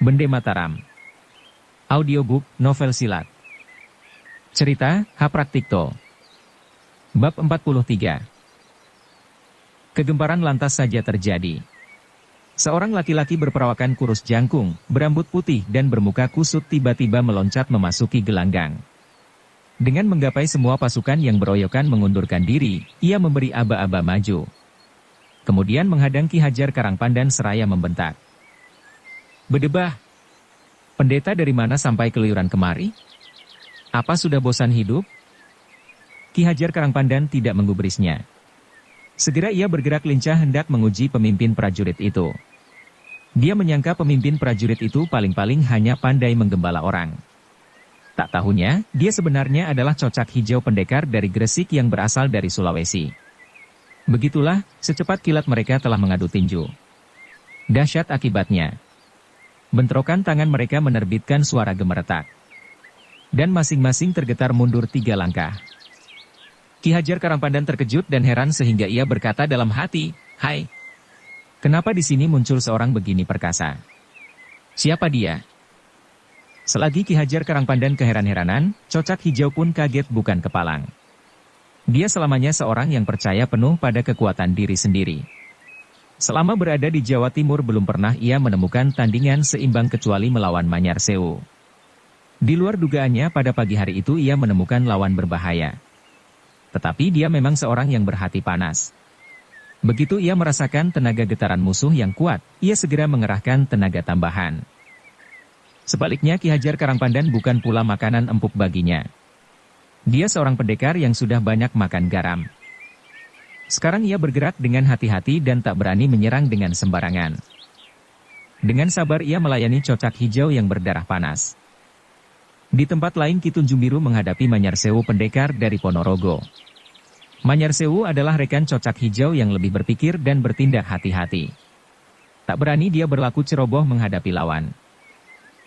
Bende Mataram. Audiobook, novel silat. Cerita, H. Praktikto. Bab 43. Kegemparan lantas saja terjadi. Seorang laki-laki berperawakan kurus jangkung, berambut putih dan bermuka kusut tiba-tiba meloncat memasuki gelanggang. Dengan menggapai semua pasukan yang beroyokan mengundurkan diri, ia memberi aba-aba maju. Kemudian menghadang Ki Hajar Karangpandan seraya membentak. "Bedebah! Pendeta dari mana sampai keluyuran kemari? Apa sudah bosan hidup?" Ki Hajar Karangpandan tidak menggubrisnya. Segera ia bergerak lincah hendak menguji pemimpin prajurit itu. Dia menyangka pemimpin prajurit itu paling-paling hanya pandai menggembala orang. Tak tahunya, dia sebenarnya adalah Cocak Hijau pendekar dari Gresik yang berasal dari Sulawesi. Begitulah, secepat kilat mereka telah mengadu tinju. Dahsyat akibatnya. Bentrokan tangan mereka menerbitkan suara gemeretak. Dan masing-masing tergetar mundur 3 langkah. Ki Hajar Karangpandan terkejut dan heran sehingga ia berkata dalam hati, "Hai, kenapa di sini muncul seorang begini perkasa? Siapa dia?" Selagi Ki Hajar Karangpandan keheran-heranan, Cocak Hijau pun kaget bukan kepalang. Dia selamanya seorang yang percaya penuh pada kekuatan diri sendiri. Selama berada di Jawa Timur belum pernah ia menemukan tandingan seimbang kecuali melawan Manyar Sewu. Di luar dugaannya pada pagi hari itu ia menemukan lawan berbahaya. Tetapi dia memang seorang yang berhati panas. Begitu ia merasakan tenaga getaran musuh yang kuat, ia segera mengerahkan tenaga tambahan. Sebaliknya Ki Hajar Karangpandan bukan pula makanan empuk baginya. Dia seorang pendekar yang sudah banyak makan garam. Sekarang ia bergerak dengan hati-hati dan tak berani menyerang dengan sembarangan. Dengan sabar ia melayani Cocak Hijau yang berdarah panas. Di tempat lain Ki Tunjung Biru menghadapi Manyar Sewu pendekar dari Ponorogo. Manyar Sewu adalah rekan Cocak Hijau yang lebih berpikir dan bertindak hati-hati. Tak berani dia berlaku ceroboh menghadapi lawan.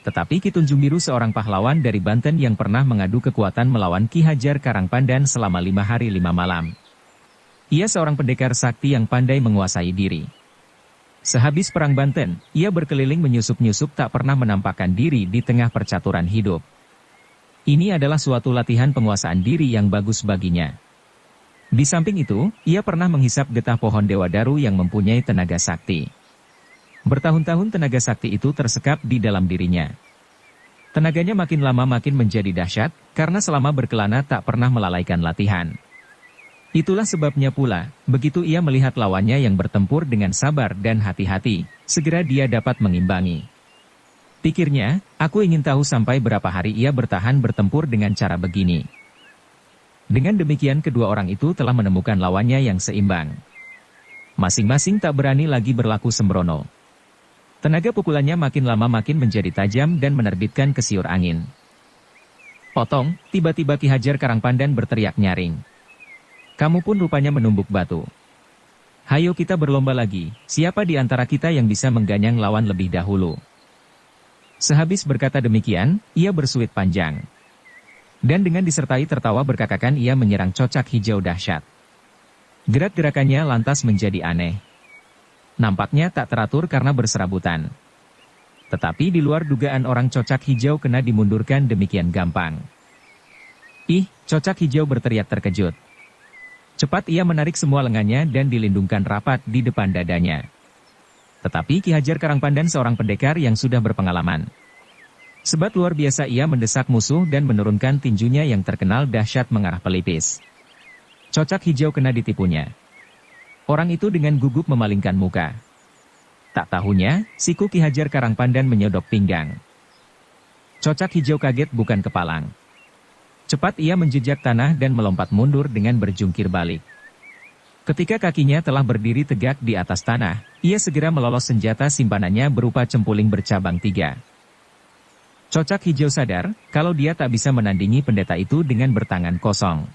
Tetapi Ki Tunjung Biru seorang pahlawan dari Banten yang pernah mengadu kekuatan melawan Ki Hajar Karangpandan selama 5 hari 5 malam. Ia seorang pendekar sakti yang pandai menguasai diri. Sehabis perang Banten, ia berkeliling menyusup-nyusup tak pernah menampakkan diri di tengah percaturan hidup. Ini adalah suatu latihan penguasaan diri yang bagus baginya. Di samping itu, ia pernah menghisap getah pohon Dewadaru yang mempunyai tenaga sakti. Bertahun-tahun tenaga sakti itu tersekap di dalam dirinya. Tenaganya makin lama makin menjadi dahsyat, karena selama berkelana tak pernah melalaikan latihan. Itulah sebabnya pula, begitu ia melihat lawannya yang bertempur dengan sabar dan hati-hati, segera dia dapat mengimbangi. Pikirnya, aku ingin tahu sampai berapa hari ia bertahan bertempur dengan cara begini. Dengan demikian kedua orang itu telah menemukan lawannya yang seimbang. Masing-masing tak berani lagi berlaku sembrono. Tenaga pukulannya makin lama makin menjadi tajam dan menerbitkan kesiur angin. Potong, tiba-tiba Ki Hajar Karangpandan berteriak nyaring. "Kamu pun rupanya menumbuk batu. Hayo kita berlomba lagi, siapa di antara kita yang bisa mengganyang lawan lebih dahulu." Sehabis berkata demikian, ia bersuit panjang. Dan dengan disertai tertawa berkakakan ia menyerang Cocak Hijau dahsyat. Gerak-gerakannya lantas menjadi aneh. Nampaknya tak teratur karena berserabutan. Tetapi di luar dugaan orang Cocak Hijau kena dimundurkan demikian gampang. "Ih!" Cocak Hijau berteriak terkejut. Cepat ia menarik semua lengannya dan dilindungkan rapat di depan dadanya. Tetapi Ki Hajar Karangpandan seorang pendekar yang sudah berpengalaman. Sebat luar biasa ia mendesak musuh dan menurunkan tinjunya yang terkenal dahsyat mengarah pelipis. Cocak Hijau kena ditipunya. Orang itu dengan gugup memalingkan muka. Tak tahunya, siku Ki Hajar Karangpandan menyodok pinggang. Cocak Hijau kaget bukan kepalang. Cepat ia menjejak tanah dan melompat mundur dengan berjungkir balik. Ketika kakinya telah berdiri tegak di atas tanah, ia segera melolos senjata simpanannya berupa cempuling bercabang 3. Cocak Hijau sadar, kalau dia tak bisa menandingi pendeta itu dengan bertangan kosong.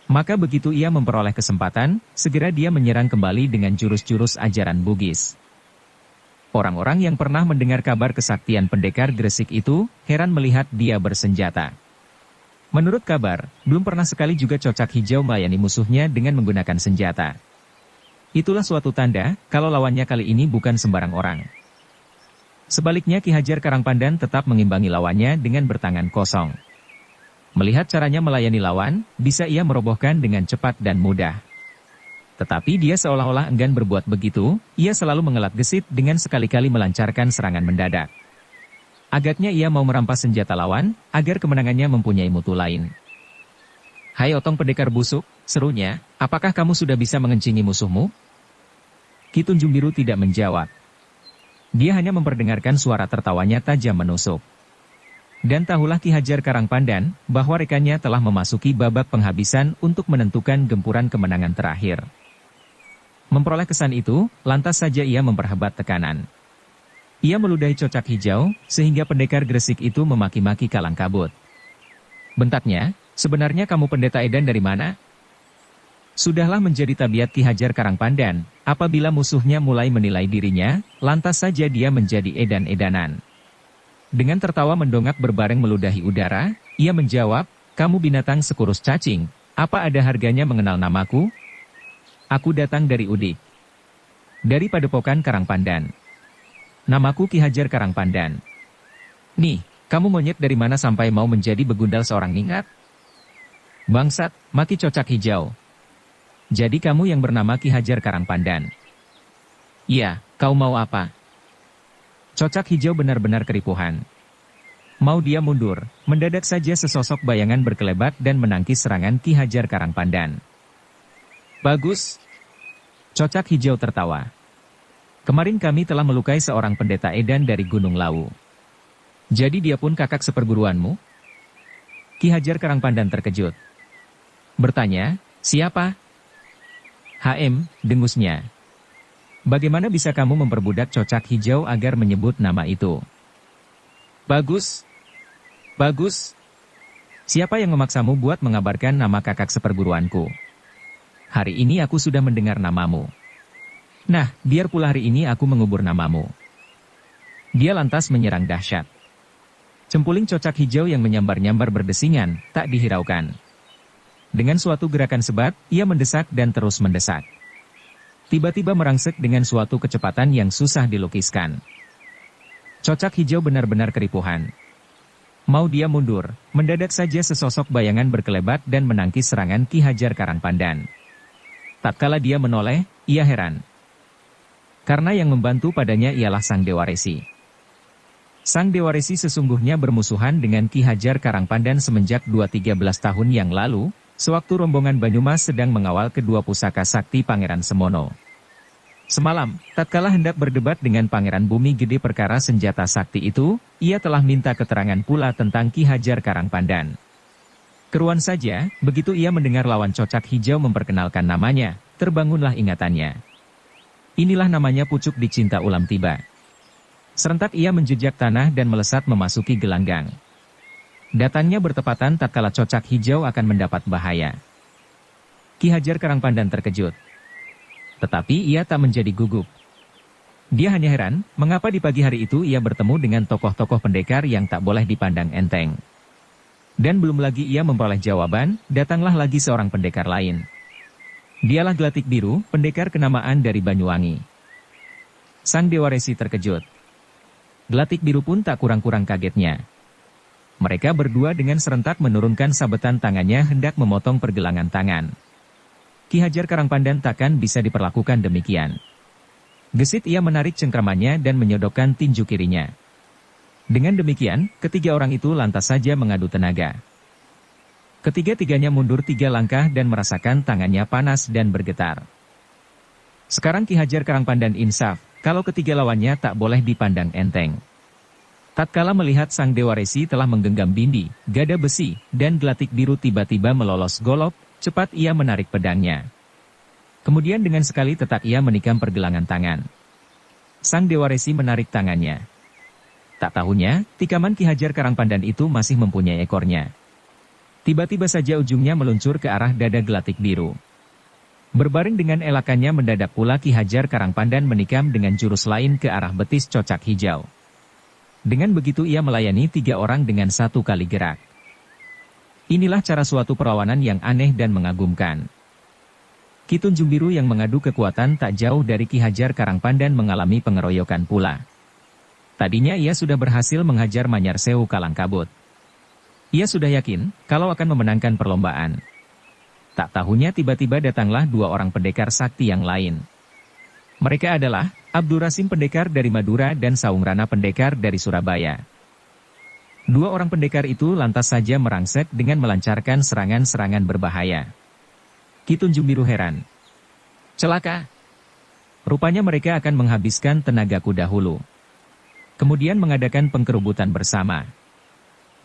Maka begitu ia memperoleh kesempatan, segera dia menyerang kembali dengan jurus-jurus ajaran Bugis. Orang-orang yang pernah mendengar kabar kesaktian pendekar Gresik itu, heran melihat dia bersenjata. Menurut kabar, belum pernah sekali juga Cocak Hijau melayani musuhnya dengan menggunakan senjata. Itulah suatu tanda, kalau lawannya kali ini bukan sembarang orang. Sebaliknya Ki Hajar Karangpandan tetap mengimbangi lawannya dengan bertangan kosong. Melihat caranya melayani lawan, bisa ia merobohkan dengan cepat dan mudah. Tetapi dia seolah-olah enggan berbuat begitu, ia selalu mengelak gesit dengan sekali-kali melancarkan serangan mendadak. Agaknya ia mau merampas senjata lawan, agar kemenangannya mempunyai mutu lain. "Hai Otong pendekar busuk," serunya, "apakah kamu sudah bisa mengencingi musuhmu?" Ki Tunjung Biru tidak menjawab. Dia hanya memperdengarkan suara tertawanya tajam menusuk. Dan tahulah Ki Hajar Karangpandan, bahwa rekannya telah memasuki babak penghabisan untuk menentukan gempuran kemenangan terakhir. Memperoleh kesan itu, lantas saja ia memperhebat tekanan. Ia meludahi Cocak Hijau, sehingga pendekar Gresik itu memaki-maki kalang kabut. Bentaknya, "Sebenarnya kamu pendeta edan dari mana?" Sudahlah menjadi tabiat Ki Hajar Karangpandan, apabila musuhnya mulai menilai dirinya, lantas saja dia menjadi edan-edanan. Dengan tertawa mendongak berbareng meludahi udara, ia menjawab, "Kamu binatang sekurus cacing, apa ada harganya mengenal namaku? Aku datang dari Udik. Dari Padepokan Karangpandan. Namaku Ki Hajar Karangpandan." "Nih, kamu monyet dari mana sampai mau menjadi begundal seorang ingat?" "Bangsat," maki Cocak Hijau. "Jadi kamu yang bernama Ki Hajar Karangpandan?" "Iya, kau mau apa?" Cocak Hijau benar-benar keripuhan. Mau dia mundur, mendadak saja sesosok bayangan berkelebat dan menangkis serangan Ki Hajar Karangpandan. "Bagus." Cocak Hijau tertawa. "Kemarin kami telah melukai seorang pendeta edan dari Gunung Lawu. Jadi dia pun kakak seperguruanmu?" Ki Hajar Karangpandan terkejut. Bertanya, "Siapa?" Dengusnya. "Bagaimana bisa kamu memperbudak Cocak Hijau agar menyebut nama itu?" Bagus. Bagus. "Siapa yang memaksamu buat mengabarkan nama kakak seperguruanku? Hari ini aku sudah mendengar namamu. Nah, biar pula hari ini aku mengubur namamu." Dia lantas menyerang dahsyat. Cempuling Cocak Hijau yang menyambar-nyambar berdesingan, tak dihiraukan. Dengan suatu gerakan sebat, ia mendesak dan terus mendesak. Tiba-tiba merangsek dengan suatu kecepatan yang susah dilukiskan. Cocak Hijau benar-benar keripuhan. Mau dia mundur, mendadak saja sesosok bayangan berkelebat dan menangkis serangan Ki Hajar Karangpandan. Tatkala dia menoleh, ia heran. Karena yang membantu padanya ialah Sang Dewa Resi. Sang Dewa Resi sesungguhnya bermusuhan dengan Ki Hajar Karangpandan semenjak 2-13 tahun yang lalu, sewaktu rombongan Banyumas sedang mengawal kedua pusaka sakti Pangeran Semono. Semalam, tatkala hendak berdebat dengan Pangeran Bumi Gede perkara senjata sakti itu, ia telah minta keterangan pula tentang Ki Hajar Karangpandan. Keruan saja, begitu ia mendengar lawan Cocak Hijau memperkenalkan namanya, terbangunlah ingatannya. Inilah namanya pucuk dicinta ulam tiba. Serentak ia menjejak tanah dan melesat memasuki gelanggang. Datangnya bertepatan tatkala Cocak Hijau akan mendapat bahaya. Ki Hajar Karangpandan terkejut. Tetapi ia tak menjadi gugup. Dia hanya heran, mengapa di pagi hari itu ia bertemu dengan tokoh-tokoh pendekar yang tak boleh dipandang enteng. Dan belum lagi ia memperoleh jawaban, datanglah lagi seorang pendekar lain. Dialah Glatik Biru, pendekar kenamaan dari Banyuwangi. Sang Dewa Resi terkejut. Glatik Biru pun tak kurang-kurang kagetnya. Mereka berdua dengan serentak menurunkan sabetan tangannya hendak memotong pergelangan tangan. Ki Hajar Karangpandan takkan bisa diperlakukan demikian. Gesit ia menarik cengkramannya dan menyodokkan tinju kirinya. Dengan demikian, ketiga orang itu lantas saja mengadu tenaga. Ketiga-tiganya mundur 3 langkah dan merasakan tangannya panas dan bergetar. Sekarang Ki Hajar Karangpandan insaf, kalau ketiga lawannya tak boleh dipandang enteng. Tatkala melihat Sang Dewa Resi telah menggenggam bindi, gada besi, dan Glatik Biru tiba-tiba melolos golok, cepat ia menarik pedangnya. Kemudian dengan sekali tetak ia menikam pergelangan tangan. Sang Dewa Resi menarik tangannya. Tak tahunya, tikaman Ki Hajar Karangpandan itu masih mempunyai ekornya. Tiba-tiba saja ujungnya meluncur ke arah dada Glatik Biru. Berbaring dengan elakannya mendadak pula Ki Hajar Karangpandan menikam dengan jurus lain ke arah betis Cocak Hijau. Dengan begitu ia melayani 3 orang dengan 1 kali gerak. Inilah cara suatu perlawanan yang aneh dan mengagumkan. Ki Tunjung Biru yang mengadu kekuatan tak jauh dari Ki Hajar Karangpandan mengalami pengeroyokan pula. Tadinya ia sudah berhasil menghajar Manyar Sewu Kalangkabut. Ia sudah yakin kalau akan memenangkan perlombaan. Tak tahunya tiba-tiba datanglah dua orang pendekar sakti yang lain. Mereka adalah Abdurasim pendekar dari Madura dan Saung Rana pendekar dari Surabaya. Dua orang pendekar itu lantas saja merangsek dengan melancarkan serangan-serangan berbahaya. Ki Tunjung Biru heran. Celaka! Rupanya mereka akan menghabiskan tenagaku dahulu. Kemudian mengadakan pengkerubutan bersama.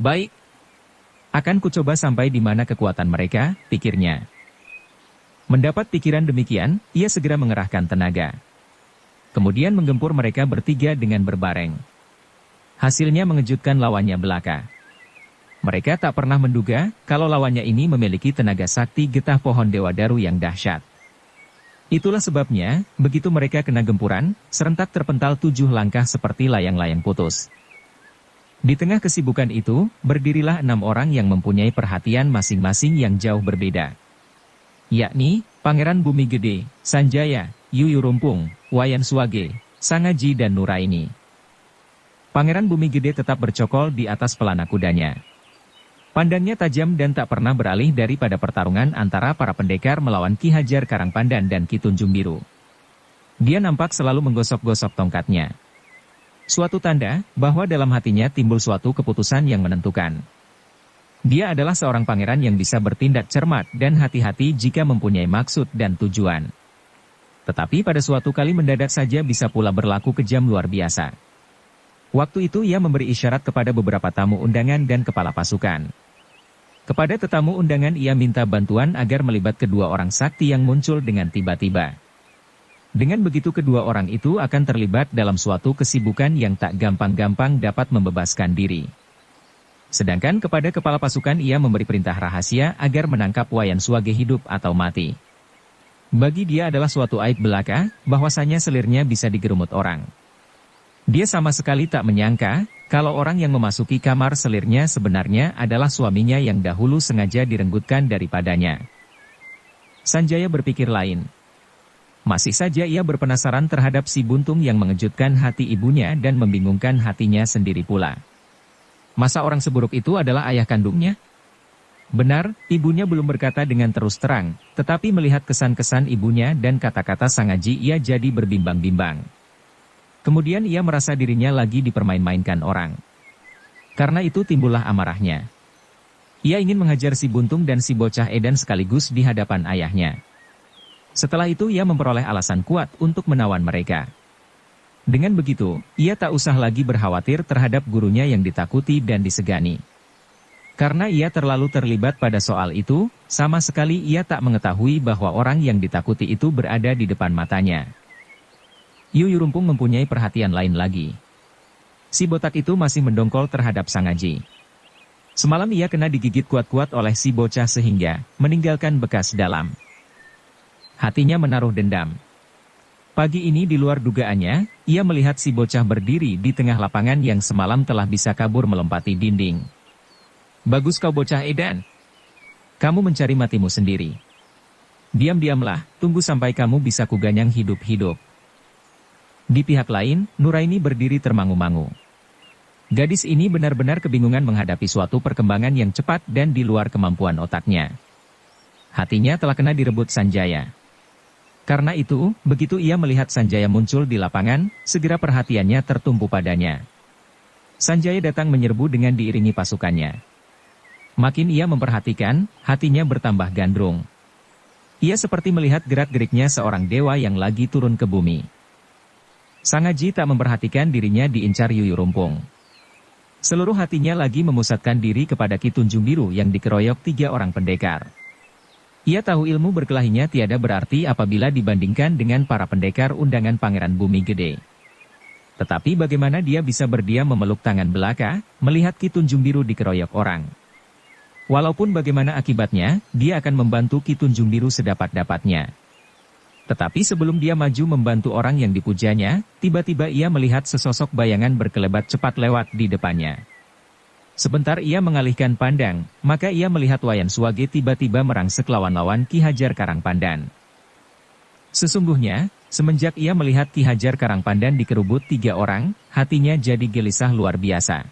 Baik. Akan kucoba sampai di mana kekuatan mereka, pikirnya. Mendapat pikiran demikian, ia segera mengerahkan tenaga. Kemudian menggempur mereka bertiga dengan berbareng. Hasilnya mengejutkan lawannya belaka. Mereka tak pernah menduga kalau lawannya ini memiliki tenaga sakti getah pohon Dewa Daru yang dahsyat. Itulah sebabnya, begitu mereka kena gempuran, serentak terpental 7 langkah seperti layang-layang putus. Di tengah kesibukan itu, berdirilah 6 orang yang mempunyai perhatian masing-masing yang jauh berbeda. Yakni, Pangeran Bumi Gede, Sanjaya, Yuyu Rumpung, Wayan Swage, Sangaji dan Nuraini. Pangeran Bumi Gede tetap bercokol di atas pelana kudanya. Pandangnya tajam dan tak pernah beralih daripada pertarungan antara para pendekar melawan Ki Hajar Karangpandan dan Ki Tunjung Biru. Dia nampak selalu menggosok-gosok tongkatnya. Suatu tanda bahwa dalam hatinya timbul suatu keputusan yang menentukan. Dia adalah seorang pangeran yang bisa bertindak cermat dan hati-hati jika mempunyai maksud dan tujuan. Tetapi pada suatu kali mendadak saja bisa pula berlaku kejam luar biasa. Waktu itu ia memberi isyarat kepada beberapa tamu undangan dan kepala pasukan. Kepada tetamu undangan ia minta bantuan agar melibat kedua orang sakti yang muncul dengan tiba-tiba. Dengan begitu kedua orang itu akan terlibat dalam suatu kesibukan yang tak gampang-gampang dapat membebaskan diri. Sedangkan kepada kepala pasukan ia memberi perintah rahasia agar menangkap Wayan Swage hidup atau mati. Bagi dia adalah suatu aib belaka, bahwasanya selirnya bisa digerumut orang. Dia sama sekali tak menyangka, kalau orang yang memasuki kamar selirnya sebenarnya adalah suaminya yang dahulu sengaja direnggutkan daripadanya. Sanjaya berpikir lain. Masih saja ia berpenasaran terhadap si buntung yang mengejutkan hati ibunya dan membingungkan hatinya sendiri pula. Masa orang seburuk itu adalah ayah kandungnya? Benar, ibunya belum berkata dengan terus terang, tetapi melihat kesan-kesan ibunya dan kata-kata Sangaji ia jadi berbimbang-bimbang. Kemudian ia merasa dirinya lagi dipermain-mainkan orang. Karena itu timbullah amarahnya. Ia ingin menghajar si buntung dan si bocah edan sekaligus di hadapan ayahnya. Setelah itu ia memperoleh alasan kuat untuk menawan mereka. Dengan begitu, ia tak usah lagi berkhawatir terhadap gurunya yang ditakuti dan disegani. Karena ia terlalu terlibat pada soal itu, sama sekali ia tak mengetahui bahwa orang yang ditakuti itu berada di depan matanya. Yuyu Rumpung mempunyai perhatian lain lagi. Si botak itu masih mendongkol terhadap Sangaji. Semalam ia kena digigit kuat-kuat oleh si bocah sehingga meninggalkan bekas dalam. Hatinya menaruh dendam. Pagi ini di luar dugaannya, ia melihat si bocah berdiri di tengah lapangan yang semalam telah bisa kabur melompati dinding. Bagus kau bocah edan. Kamu mencari matimu sendiri. Diam-diamlah, tunggu sampai kamu bisa kuganyang hidup-hidup. Di pihak lain, Nuraini berdiri termangu-mangu. Gadis ini benar-benar kebingungan menghadapi suatu perkembangan yang cepat dan di luar kemampuan otaknya. Hatinya telah kena direbut Sanjaya. Karena itu, begitu ia melihat Sanjaya muncul di lapangan, segera perhatiannya tertumpu padanya. Sanjaya datang menyerbu dengan diiringi pasukannya. Makin ia memperhatikan, hatinya bertambah gandrung. Ia seperti melihat gerak-geriknya seorang dewa yang lagi turun ke bumi. Sangaji tak memperhatikan dirinya diincar Yuyu Rumpung. Seluruh hatinya lagi memusatkan diri kepada Ki Tunjung Biru yang dikeroyok 3 orang pendekar. Ia tahu ilmu berkelahinya tiada berarti apabila dibandingkan dengan para pendekar undangan Pangeran Bumi Gede. Tetapi bagaimana dia bisa berdiam memeluk tangan belaka, melihat Ki Tunjung Biru dikeroyok orang. Walaupun bagaimana akibatnya, dia akan membantu Ki Tunjung Biru sedapat-dapatnya. Tetapi sebelum dia maju membantu orang yang dipujanya, tiba-tiba ia melihat sesosok bayangan berkelebat cepat lewat di depannya. Sebentar ia mengalihkan pandang, maka ia melihat Wayan Swage tiba-tiba merangsek lawan-lawan Ki Hajar Karangpandan. Sesungguhnya, semenjak ia melihat Ki Hajar Karangpandan dikerubut 3 orang, hatinya jadi gelisah luar biasa.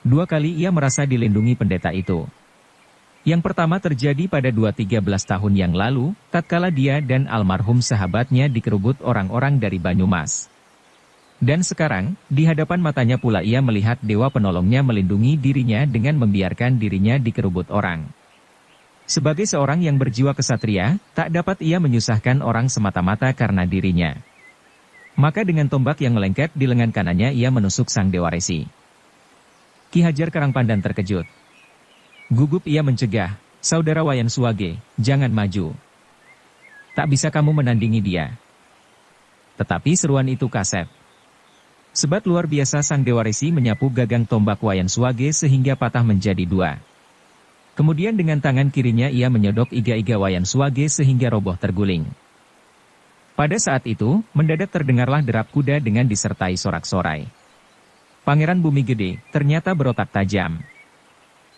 2 kali ia merasa dilindungi pendeta itu. Yang pertama terjadi pada 2-13 tahun yang lalu, tatkala dia dan almarhum sahabatnya dikerubut orang-orang dari Banyumas. Dan sekarang, di hadapan matanya pula ia melihat dewa penolongnya melindungi dirinya dengan membiarkan dirinya dikerubut orang. Sebagai seorang yang berjiwa kesatria, tak dapat ia menyusahkan orang semata-mata karena dirinya. Maka dengan tombak yang melengket di lengan kanannya ia menusuk sang Dewa Resi. Ki Hajar Karangpandan terkejut. Gugup ia mencegah, "Saudara Wayan Suwage, jangan maju. Tak bisa kamu menandingi dia." Tetapi seruan itu kasep. Sebat luar biasa sang Dewa Resi menyapu gagang tombak Wayan Suwage sehingga patah menjadi 2. Kemudian dengan tangan kirinya ia menyodok iga-iga Wayan Suwage sehingga roboh terguling. Pada saat itu, mendadak terdengarlah derap kuda dengan disertai sorak-sorai. Pangeran Bumi Gede ternyata berotak tajam.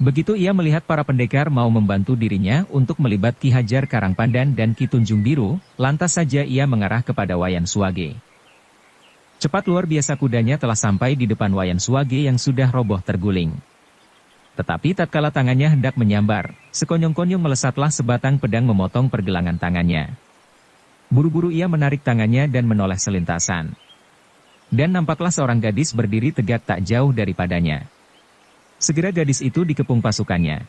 Begitu ia melihat para pendekar mau membantu dirinya untuk melibat Ki Hajar Karangpandan dan Ki Tunjung Biru, lantas saja ia mengarah kepada Wayan Suwage. Cepat luar biasa kudanya telah sampai di depan Wayan Suwage yang sudah roboh terguling. Tetapi tatkala tangannya hendak menyambar, sekonyong-konyong melesatlah sebatang pedang memotong pergelangan tangannya. Buru-buru ia menarik tangannya dan menoleh selintasan. Dan nampaklah seorang gadis berdiri tegak tak jauh daripadanya. Segera gadis itu dikepung pasukannya.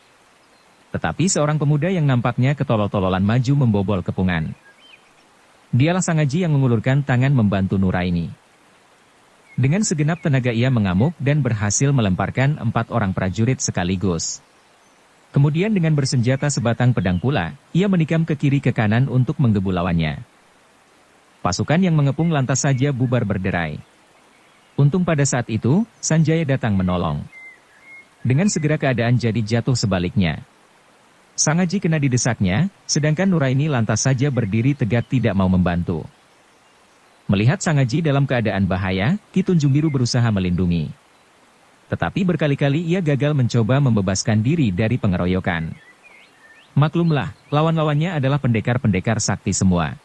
Tetapi seorang pemuda yang nampaknya ketolol-tololan maju membobol kepungan. Dialah Sangaji yang mengulurkan tangan membantu Nuraini. Dengan segenap tenaga ia mengamuk dan berhasil melemparkan 4 orang prajurit sekaligus. Kemudian dengan bersenjata sebatang pedang pula, ia menikam ke kiri ke kanan untuk menggebu lawannya. Pasukan yang mengepung lantas saja bubar berderai. Untung pada saat itu, Sanjaya datang menolong. Dengan segera keadaan jadi jatuh sebaliknya. Sangaji kena didesaknya, sedangkan Nuraini lantas saja berdiri tegak tidak mau membantu. Melihat Sangaji dalam keadaan bahaya, Ki Tunjung Biru berusaha melindungi. Tetapi berkali-kali ia gagal mencoba membebaskan diri dari pengeroyokan. Maklumlah, lawan-lawannya adalah pendekar-pendekar sakti semua.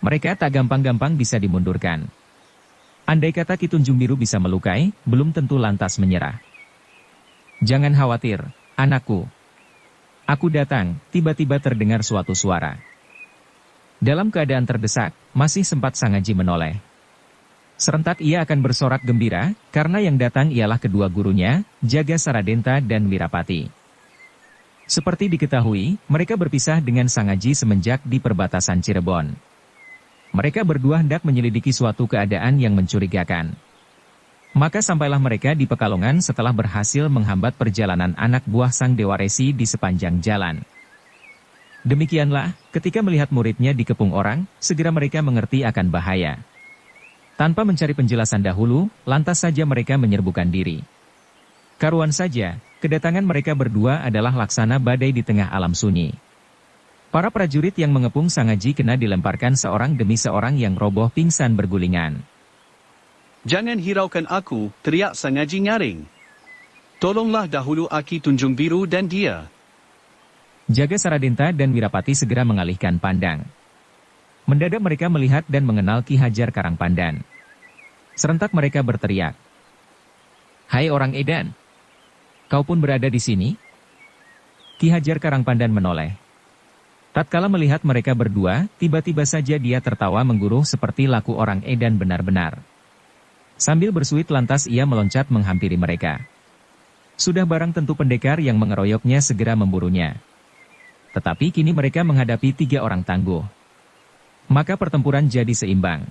Mereka tak gampang-gampang bisa dimundurkan. Andai kata Ki Tunjung Biru bisa melukai, belum tentu lantas menyerah. "Jangan khawatir, anakku. Aku datang," tiba-tiba terdengar suatu suara. Dalam keadaan terdesak, masih sempat Sangaji menoleh. Serentak ia akan bersorak gembira, karena yang datang ialah kedua gurunya, Jaga Saradenta dan Wirapati. Seperti diketahui, mereka berpisah dengan Sangaji semenjak di perbatasan Cirebon. Mereka berdua hendak menyelidiki suatu keadaan yang mencurigakan. Maka sampailah mereka di Pekalongan setelah berhasil menghambat perjalanan anak buah sang Dewa Resi di sepanjang jalan. Demikianlah, ketika melihat muridnya dikepung orang, segera mereka mengerti akan bahaya. Tanpa mencari penjelasan dahulu, lantas saja mereka menyerbukan diri. Karuan saja, kedatangan mereka berdua adalah laksana badai di tengah alam sunyi. Para prajurit yang mengepung Sangaji kena dilemparkan seorang demi seorang yang roboh pingsan bergulingan. "Jangan hiraukan aku," teriak Sangaji nyaring. "Tolonglah dahulu Ki Tunjung Biru dan dia." Jaga Saradenta dan Wirapati segera mengalihkan pandang. Mendadak mereka melihat dan mengenal Ki Hajar Karangpandan. Serentak mereka berteriak, "Hai orang edan! Kau pun berada di sini?" Ki Hajar Karangpandan menoleh. Tatkala melihat mereka berdua, tiba-tiba saja dia tertawa mengguruh seperti laku orang edan benar-benar. Sambil bersuit lantas ia meloncat menghampiri mereka. Sudah barang tentu pendekar yang mengeroyoknya segera memburunya. Tetapi kini mereka menghadapi 3 orang tangguh. Maka pertempuran jadi seimbang.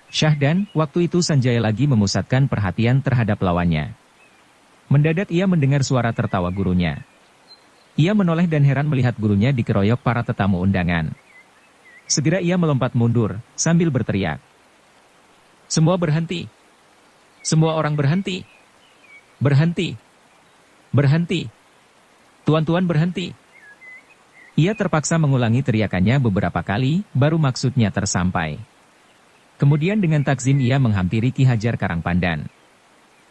Syahdan, waktu itu Sanjaya lagi memusatkan perhatian terhadap lawannya. Mendadak ia mendengar suara tertawa gurunya. Ia menoleh dan heran melihat gurunya dikeroyok para tetamu undangan. Segera ia melompat mundur, sambil berteriak, "Semua berhenti! Semua orang berhenti! Berhenti! Berhenti! Tuan-tuan berhenti!" Ia terpaksa mengulangi teriakannya beberapa kali, baru maksudnya tersampai. Kemudian dengan takzim ia menghampiri Ki Hajar Karangpandan.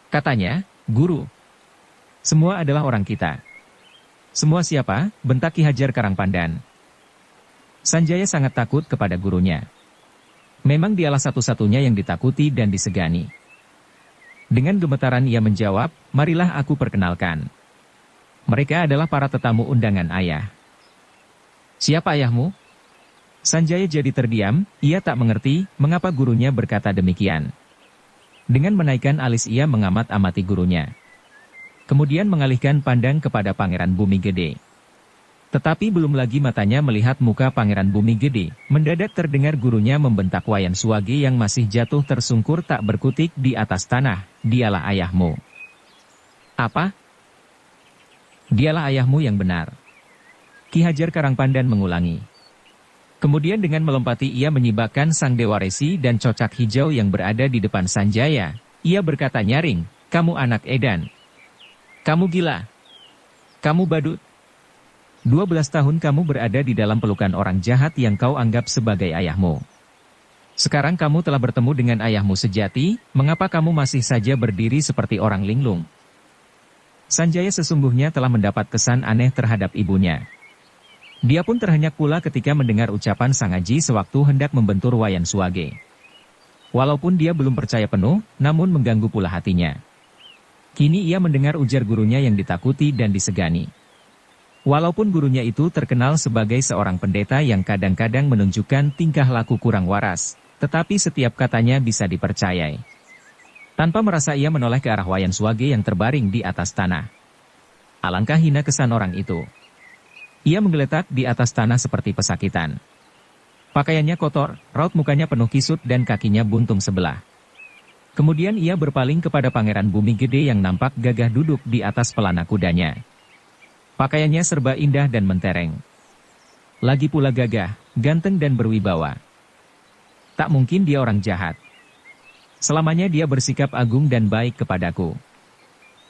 Katanya, "Guru, semua adalah orang kita." "Semua siapa?" bentak Ki Hajar Karangpandan. Sanjaya sangat takut kepada gurunya. Memang dialah satu-satunya yang ditakuti dan disegani. Dengan gemetaran ia menjawab, marilah aku perkenalkan. Mereka adalah para tetamu undangan ayah. Siapa ayahmu? Sanjaya jadi terdiam, ia tak mengerti mengapa gurunya berkata demikian. Dengan menaikkan alis ia mengamat-amati gurunya. Kemudian mengalihkan pandang kepada Pangeran Bumi Gede. Tetapi belum lagi matanya melihat muka Pangeran Bumi Gede, mendadak terdengar gurunya membentak Wayan Suwage yang masih jatuh tersungkur tak berkutik di atas tanah, dialah ayahmu. Apa? Dialah ayahmu yang benar. Ki Hajar Karangpandan mengulangi. Kemudian dengan melompati ia menyibakkan Sang Dewa Resi dan Cocak Hijau yang berada di depan Sanjaya. Ia berkata nyaring, kamu anak edan. Kamu gila. Kamu badut. 12 tahun kamu berada di dalam pelukan orang jahat yang kau anggap sebagai ayahmu. Sekarang kamu telah bertemu dengan ayahmu sejati, mengapa kamu masih saja berdiri seperti orang linglung? Sanjaya sesungguhnya telah mendapat kesan aneh terhadap ibunya. Dia pun terhenyak pula ketika mendengar ucapan Sang Aji sewaktu hendak membentur Wayan Suwage. Walaupun dia belum percaya penuh, namun mengganggu pula hatinya. Kini ia mendengar ujar gurunya yang ditakuti dan disegani. Walaupun gurunya itu terkenal sebagai seorang pendeta yang kadang-kadang menunjukkan tingkah laku kurang waras, tetapi setiap katanya bisa dipercayai. Tanpa merasa ia menoleh ke arah Wayan Suwage yang terbaring di atas tanah. Alangkah hina kesan orang itu. Ia menggeletak di atas tanah seperti pesakitan. Pakaiannya kotor, raut mukanya penuh kisut dan kakinya buntung sebelah. Kemudian ia berpaling kepada Pangeran Bumi Gede yang nampak gagah duduk di atas pelana kudanya. Pakaiannya serba indah dan mentereng. Lagi pula gagah, ganteng dan berwibawa. Tak mungkin dia orang jahat. Selamanya dia bersikap agung dan baik kepadaku.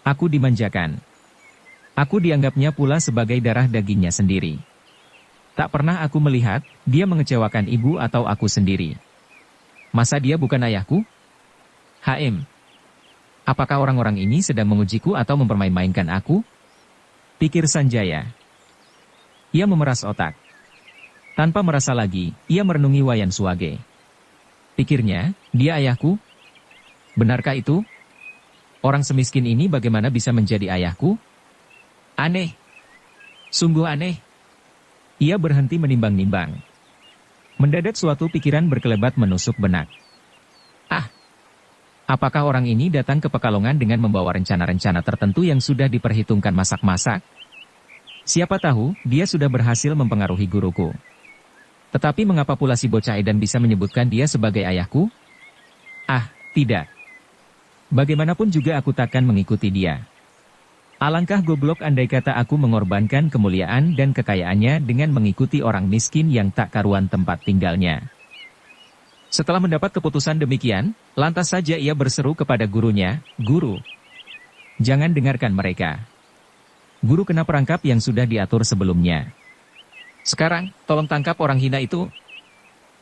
Aku dimanjakan. Aku dianggapnya pula sebagai darah dagingnya sendiri. Tak pernah aku melihat dia mengecewakan ibu atau aku sendiri. Masa dia bukan ayahku? HM. Apakah orang-orang ini sedang mengujiku atau mempermain-mainkan aku? Pikir Sanjaya. Ia memeras otak. Tanpa merasa lagi, ia merenungi Wayan Suwage. Pikirnya, dia ayahku? Benarkah itu? Orang semiskin ini bagaimana bisa menjadi ayahku? Aneh. Sungguh aneh. Ia berhenti menimbang-nimbang. Mendadak suatu pikiran berkelebat menusuk benak. Ah! Apakah orang ini datang ke Pekalongan dengan membawa rencana-rencana tertentu yang sudah diperhitungkan masak-masak? Siapa tahu, dia sudah berhasil mempengaruhi guruku. Tetapi mengapa pula si bocah edan bisa menyebutkan dia sebagai ayahku? Ah, tidak. Bagaimanapun juga aku takkan mengikuti dia. Alangkah goblok andai kata aku mengorbankan kemuliaan dan kekayaannya dengan mengikuti orang miskin yang tak karuan tempat tinggalnya. Setelah mendapat keputusan demikian, lantas saja ia berseru kepada gurunya, Guru, jangan dengarkan mereka. Guru kena perangkap yang sudah diatur sebelumnya. Sekarang, tolong tangkap orang hina itu.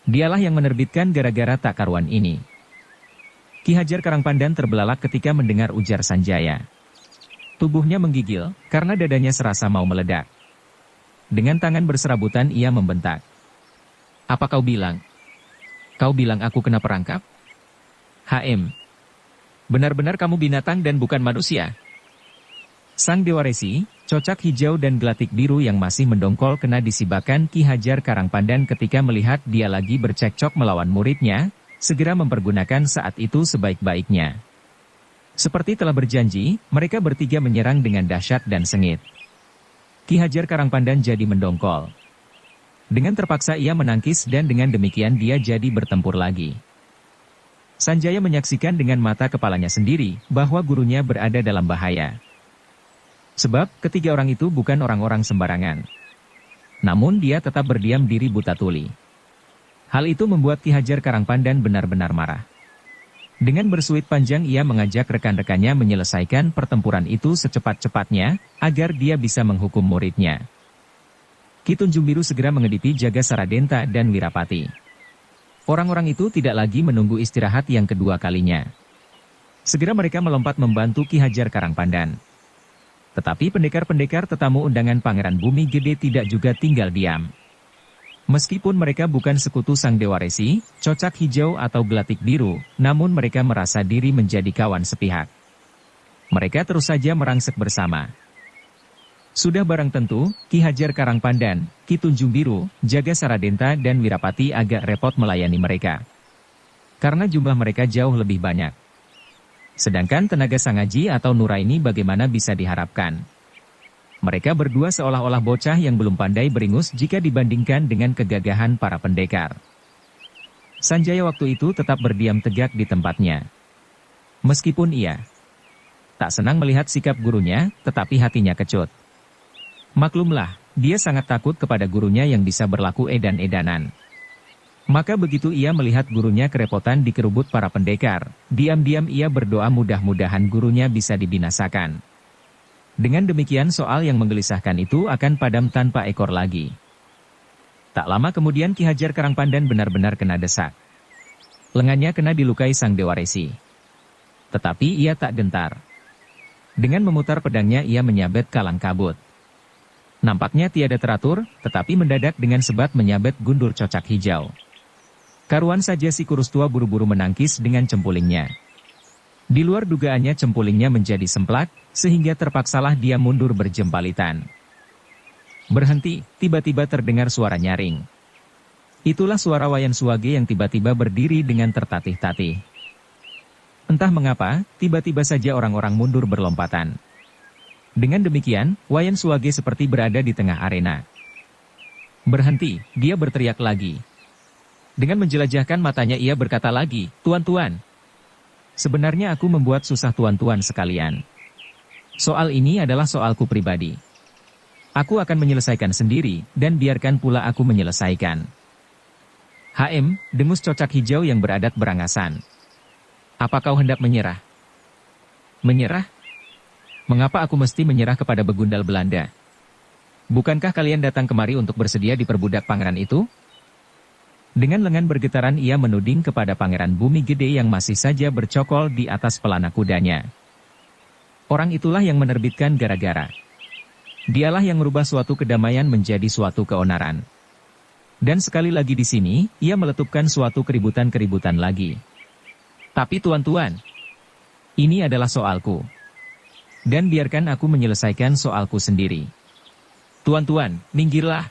Dialah yang menerbitkan gara-gara tak karuan ini. Ki Hajar Karangpandan terbelalak ketika mendengar ujar Sanjaya. Tubuhnya menggigil, karena dadanya serasa mau meledak. Dengan tangan berserabutan ia membentak. Apa kau bilang? Kau bilang aku kena perangkap? HM. Benar-benar kamu binatang dan bukan manusia. Sang Dewa Resi, Cocak Hijau dan Gelatik Biru yang masih mendongkol kena disibakan Ki Hajar Karangpandan ketika melihat dia lagi bercekcok melawan muridnya, segera mempergunakan saat itu sebaik-baiknya. Seperti telah berjanji, mereka bertiga menyerang dengan dahsyat dan sengit. Ki Hajar Karangpandan jadi mendongkol. Dengan terpaksa ia menangkis dan dengan demikian dia jadi bertempur lagi. Sanjaya menyaksikan dengan mata kepalanya sendiri bahwa gurunya berada dalam bahaya. Sebab ketiga orang itu bukan orang-orang sembarangan. Namun dia tetap berdiam diri buta tuli. Hal itu membuat Ki Hajar Karangpandan benar-benar marah. Dengan bersuit panjang ia mengajak rekan-rekannya menyelesaikan pertempuran itu secepat-cepatnya agar dia bisa menghukum muridnya. Ki Tunjung Biru segera mengedipi Jaga Saradenta dan Wirapati. Orang-orang itu tidak lagi menunggu istirahat yang kedua kalinya. Segera mereka melompat membantu Ki Hajar Karangpandan. Tetapi pendekar-pendekar tetamu undangan Pangeran Bumi Gede tidak juga tinggal diam. Meskipun mereka bukan sekutu sang Dewa Resi, Cocak Hijau atau Gelatik Biru, namun mereka merasa diri menjadi kawan sepihak. Mereka terus saja merangsek bersama. Sudah barang tentu, Ki Hajar Karangpandan, Ki Tunjung Biru, Jaga Saradenta dan Wirapati agak repot melayani mereka. Karena jumlah mereka jauh lebih banyak. Sedangkan tenaga Sangaji atau Nuraini bagaimana bisa diharapkan? Mereka berdua seolah-olah bocah yang belum pandai beringus jika dibandingkan dengan kegagahan para pendekar. Sanjaya waktu itu tetap berdiam tegak di tempatnya. Meskipun ia tak senang melihat sikap gurunya, tetapi hatinya kecut. Maklumlah, dia sangat takut kepada gurunya yang bisa berlaku edan-edanan. Maka begitu ia melihat gurunya kerepotan dikerubut para pendekar, diam-diam ia berdoa mudah-mudahan gurunya bisa dibinasakan. Dengan demikian soal yang menggelisahkan itu akan padam tanpa ekor lagi. Tak lama kemudian Ki Hajar Karangpandan benar-benar kena desak. Lengannya kena dilukai sang Dewa Resi. Tetapi ia tak gentar. Dengan memutar pedangnya ia menyabet kalang kabut. Nampaknya tiada teratur, tetapi mendadak dengan sebat menyabet gundur Cocak Hijau. Karuan saja si kurus tua buru-buru menangkis dengan cempulingnya. Di luar dugaannya cempulingnya menjadi semplak, sehingga terpaksalah dia mundur berjempalitan. Berhenti, tiba-tiba terdengar suara nyaring. Itulah suara Wayan Suwage yang tiba-tiba berdiri dengan tertatih-tatih. Entah mengapa, tiba-tiba saja orang-orang mundur berlompatan. Dengan demikian, Wayan Suwage seperti berada di tengah arena. Berhenti, dia berteriak lagi. Dengan menjelajahkan matanya ia berkata lagi, "Tuan-tuan. Sebenarnya aku membuat susah tuan-tuan sekalian. Soal ini adalah soalku pribadi. Aku akan menyelesaikan sendiri, dan biarkan pula aku menyelesaikan." Dengus Cocak Hijau yang beradat berangasan. "Apa kau hendak menyerah?" "Menyerah? Mengapa aku mesti menyerah kepada begundal Belanda? Bukankah kalian datang kemari untuk bersedia diperbudak pangeran itu?" Dengan lengan bergetaran ia menuding kepada Pangeran Bumi Gede yang masih saja bercokol di atas pelana kudanya. Orang itulah yang menerbitkan gara-gara. Dialah yang merubah suatu kedamaian menjadi suatu keonaran. Dan sekali lagi di sini, ia meletupkan suatu keributan-keributan lagi. Tapi tuan-tuan, ini adalah soalku. Dan biarkan aku menyelesaikan soalku sendiri. Tuan-tuan, minggirlah.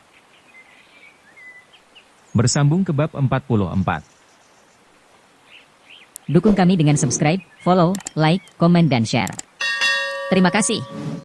Bersambung ke bab 44. Dukung kami dengan subscribe, follow, like, komen dan share. Terima kasih.